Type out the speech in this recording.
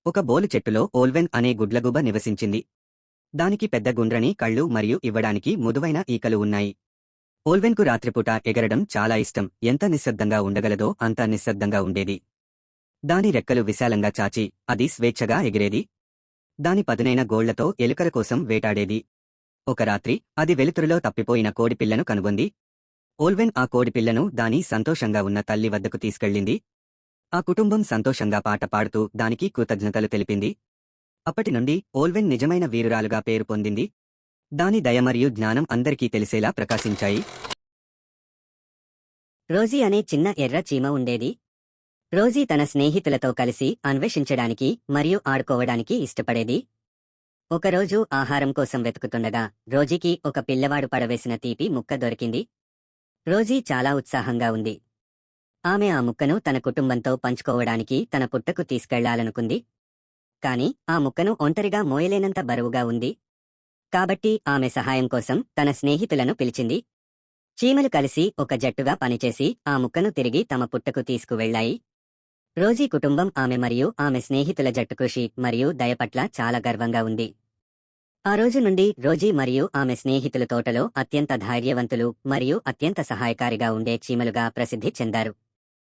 ఒక బోలు చెట్టులో ఓల్వెన్ అనే గుడ్లగూబ నివసించింది. దానికి పెద్ద గుండ్రని కళ్ళు మరియు ఇవ్వడానికి మృదువైన ఈకలు ఉన్నాయి. ఓల్వెన్కు రాత్రిపూట ఎగరడం చాలా ఇష్టం. ఎంత నిశ్శబ్దంగా ఉండగలదో అంత నిశ్శబ్దంగా ఉండేది. దాని రెక్కలు విశాలంగా చాచి అది స్వేచ్ఛగా ఎగిరేది. దాని పదునైన గోళ్లతో ఎలుకల కోసం వేటాడేది. ఒక రాత్రి అది వెలుతురులో తప్పిపోయిన కోడిపిల్లను కనుగొంది. ఓల్వెన్ ఆ కోడిపిల్లను దాని సంతోషంగా ఉన్న తల్లి వద్దకు తీసుకెళ్ళింది. ఆ కుటుంబం సంతోషంగా పాట పాడుతూ దానికి కృతజ్ఞతలు తెలిపింది. అప్పటినుండి ఓల్వెన్ నిజమైన వీరురాలుగా పేరు పొందింది. దాని దయ మరియు జ్ఞానం అందరికీ తెలిసేలా ప్రకాశించాయి. రోజీ అనే చిన్న ఎర్ర చీమ ఉండేది. రోజీ తన స్నేహితులతో కలిసి అన్వేషించడానికి మరియు ఆడుకోవడానికి ఇష్టపడేది. ఒకరోజు ఆహారం కోసం వెతుకుతుండగా రోజీకి ఒక పిల్లవాడు పడవేసిన తీపి ముక్క దొరికింది. రోజీ చాలా ఉత్సాహంగా ఉంది. ఆమె ఆ ముక్కను తన కుటుంబంతో పంచుకోవడానికి తన పుట్టకు తీసుకెళ్లాలనుకుంది. కాని ఆ ముక్కను ఒంటరిగా మోయలేనంత బరువుగా ఉంది. కాబట్టి ఆమె సహాయం కోసం తన స్నేహితులను పిలిచింది. చీమలు కలిసి ఒక జట్టుగా పనిచేసి ఆ ముక్కను తిరిగి తమ పుట్టకు తీసుకువెళ్లాయి. రోజీ కుటుంబం ఆమె మరియు ఆమె స్నేహితుల జట్టు కృషి మరియు దయ పట్ల చాలా గర్వంగా ఉంది. ఆ రోజు నుండి రోజీ మరియు ఆమె స్నేహితులు తోటలో అత్యంత ధైర్యవంతులు మరియు అత్యంత సహాయకారిగా ఉండే చీమలుగా ప్రసిద్ధి చెందారు.